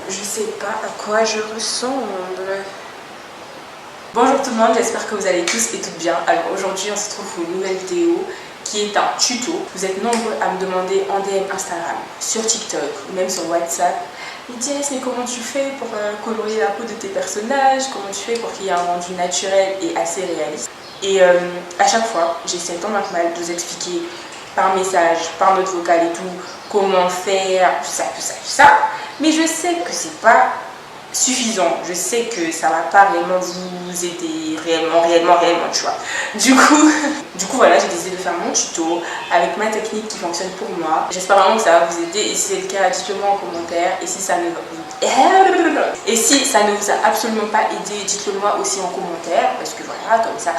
Je sais pas à quoi je ressemble. Bonjour tout le monde, j'espère que vous allez tous et toutes bien. Alors aujourd'hui on se retrouve pour une nouvelle vidéo qui est un tuto. Vous êtes nombreux à me demander en DM Instagram, sur TikTok ou même sur WhatsApp. Jess, mais comment tu fais pour colorier la peau de tes personnages? Comment tu fais pour qu'il y ait un rendu naturel et assez réaliste? Et à chaque fois, j'essaie tant bien que mal de vous expliquer par message, par note vocale et tout, comment faire, tout ça. Mais je sais que c'est pas suffisant. Je sais que ça va pas réellement vous aider, réellement, tu vois. Du coup, voilà, j'ai décidé de faire mon tuto avec ma technique qui fonctionne pour moi. J'espère vraiment que ça va vous aider. Et si c'est le cas, dites-le moi en commentaire. Et si ça ne vous a absolument pas aidé, dites-le moi aussi en commentaire. Parce que voilà, comme ça,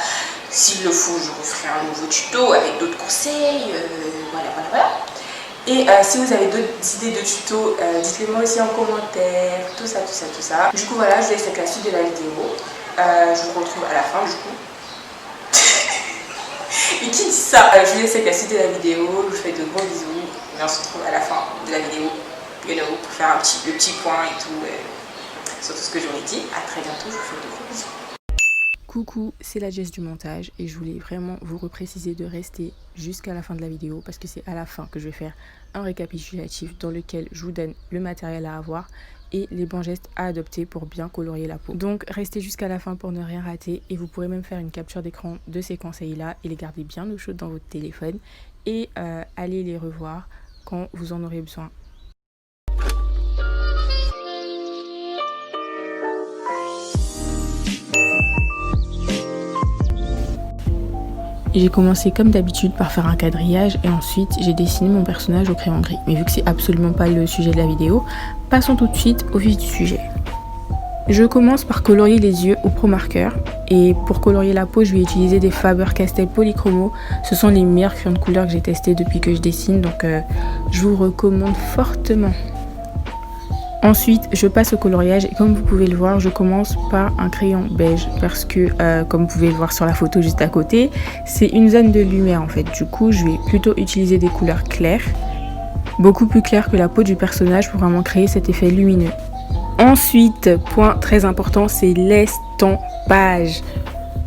s'il le faut, je referai un nouveau tuto avec d'autres conseils. Voilà. Et si vous avez d'autres idées de tutos, dites-les moi aussi en commentaire, tout ça. Du coup voilà, je vous laisse avec la suite de la vidéo. Je vous retrouve à la fin du coup. Mais qui dit ça? Je vous laisse avec la suite de la vidéo, je vous fais de gros bisous. Et on se retrouve à la fin de la vidéo, pour faire le petit point et tout, sur tout ce que j'aurais dit. A très bientôt, je vous fais de gros bisous. Coucou, c'est la Jess du montage et je voulais vraiment vous repréciser de rester jusqu'à la fin de la vidéo parce que c'est à la fin que je vais faire un récapitulatif dans lequel je vous donne le matériel à avoir et les bons gestes à adopter pour bien colorier la peau. Donc restez jusqu'à la fin pour ne rien rater et vous pourrez même faire une capture d'écran de ces conseils-là et les garder bien au chaud dans votre téléphone et allez les revoir quand vous en aurez besoin. J'ai commencé comme d'habitude par faire un quadrillage et ensuite j'ai dessiné mon personnage au crayon gris. Mais vu que c'est absolument pas le sujet de la vidéo, passons tout de suite au vif du sujet. Je commence par colorier les yeux au Pro Marker et pour colorier la peau, je vais utiliser des Faber-Castell Polychromo. Ce sont les meilleurs crayons de couleur que j'ai testés depuis que je dessine, donc je vous recommande fortement. Ensuite, je passe au coloriage et comme vous pouvez le voir, je commence par un crayon beige parce que, comme vous pouvez le voir sur la photo juste à côté, c'est une zone de lumière en fait. Du coup, je vais plutôt utiliser des couleurs claires, beaucoup plus claires que la peau du personnage pour vraiment créer cet effet lumineux. Ensuite, point très important, c'est l'estampage.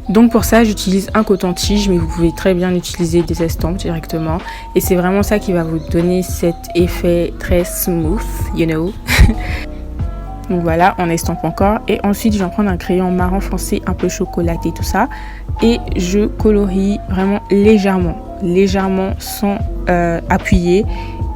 Donc pour ça, j'utilise un coton-tige, mais vous pouvez très bien utiliser des estampes directement. Et c'est vraiment ça qui va vous donner cet effet très smooth, you know. Donc voilà, on estampe encore. Et ensuite, je vais prendre un crayon marron foncé, un peu chocolaté, tout ça. Et je colorie vraiment légèrement sans appuyer.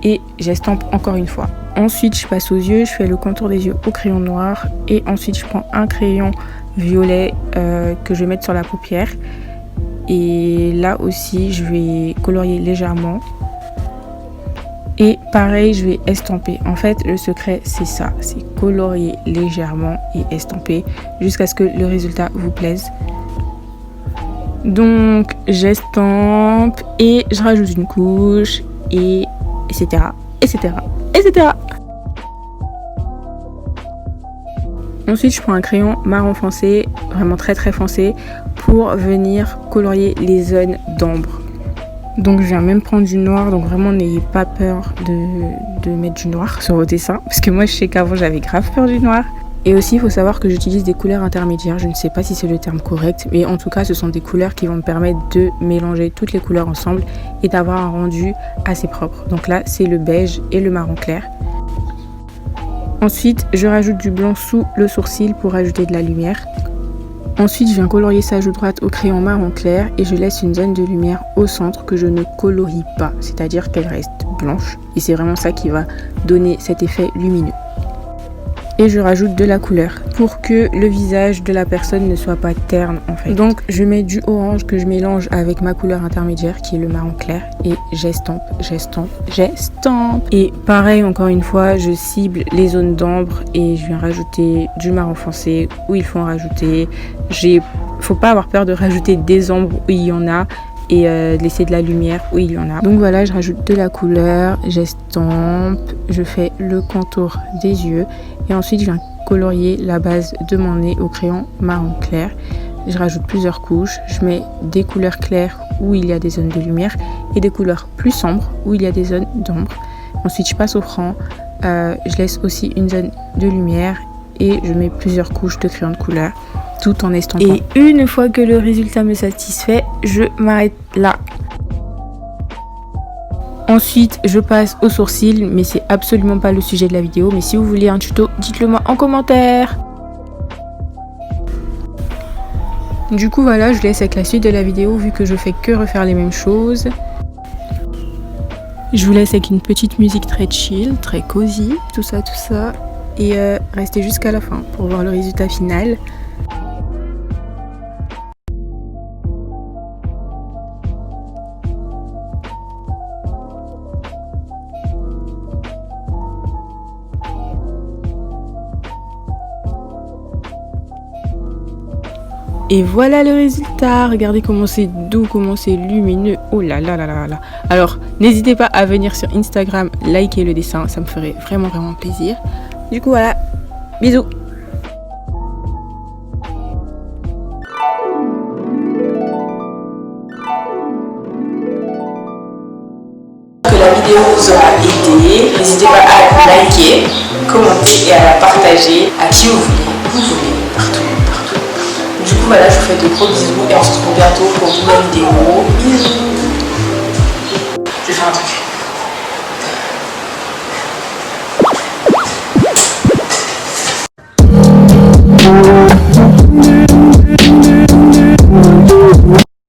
Et j'estampe encore une fois. Ensuite, je passe aux yeux, je fais le contour des yeux au crayon noir. Et ensuite, je prends un crayon violet que je vais mettre sur la paupière et là aussi je vais colorier légèrement et pareil je vais estamper. En fait le secret c'est ça, c'est colorier légèrement et estamper jusqu'à ce que le résultat vous plaise. Donc j'estampe et je rajoute une couche et etc. Ensuite, je prends un crayon marron foncé, vraiment très foncé, pour venir colorier les zones d'ombre. Donc je viens même prendre du noir, donc vraiment n'ayez pas peur de mettre du noir sur vos dessins, parce que moi je sais qu'avant j'avais grave peur du noir. Et aussi il faut savoir que j'utilise des couleurs intermédiaires, je ne sais pas si c'est le terme correct, mais en tout cas ce sont des couleurs qui vont me permettre de mélanger toutes les couleurs ensemble et d'avoir un rendu assez propre. Donc là c'est le beige et le marron clair. Ensuite, je rajoute du blanc sous le sourcil pour ajouter de la lumière. Ensuite, je viens colorier sa joue droite au crayon marron clair et je laisse une zone de lumière au centre que je ne colorie pas, c'est-à-dire qu'elle reste blanche. Et c'est vraiment ça qui va donner cet effet lumineux. Et je rajoute de la couleur pour que le visage de la personne ne soit pas terne en fait. Donc je mets du orange que je mélange avec ma couleur intermédiaire qui est le marron clair et j'estampe. Et pareil encore une fois, je cible les zones d'ombre et je viens rajouter du marron foncé où il faut en rajouter. Faut pas avoir peur de rajouter des ombres où il y en a et de laisser de la lumière où il y en a. Donc voilà, je rajoute de la couleur, j'estampe, je fais le contour des yeux et ensuite je viens colorier la base de mon nez au crayon marron clair. Je rajoute plusieurs couches, je mets des couleurs claires où il y a des zones de lumière et des couleurs plus sombres où il y a des zones d'ombre. Ensuite je passe au cran, je laisse aussi une zone de lumière et je mets plusieurs couches de crayon de couleur tout en estampant. Et une fois que le résultat me satisfait, je m'arrête là. Ensuite, je passe aux sourcils, mais c'est absolument pas le sujet de la vidéo. Mais si vous voulez un tuto, dites-le moi en commentaire. Du coup, voilà, je laisse avec la suite de la vidéo vu que je fais que refaire les mêmes choses. Je vous laisse avec une petite musique très chill, très cosy, tout ça. Et restez jusqu'à la fin pour voir le résultat final. Et voilà le résultat, regardez comment c'est doux, comment c'est lumineux, oh là là là là là. Alors n'hésitez pas à venir sur Instagram, liker le dessin, ça me ferait vraiment plaisir. Du coup voilà, bisous. Que la vidéo vous aura aidé, n'hésitez pas à liker, commenter et à la partager à qui vous voulez, partout. Du coup voilà, je vous fais de gros bisous et on se retrouve bientôt pour une nouvelle vidéo. Bisous. Je vais faire un truc.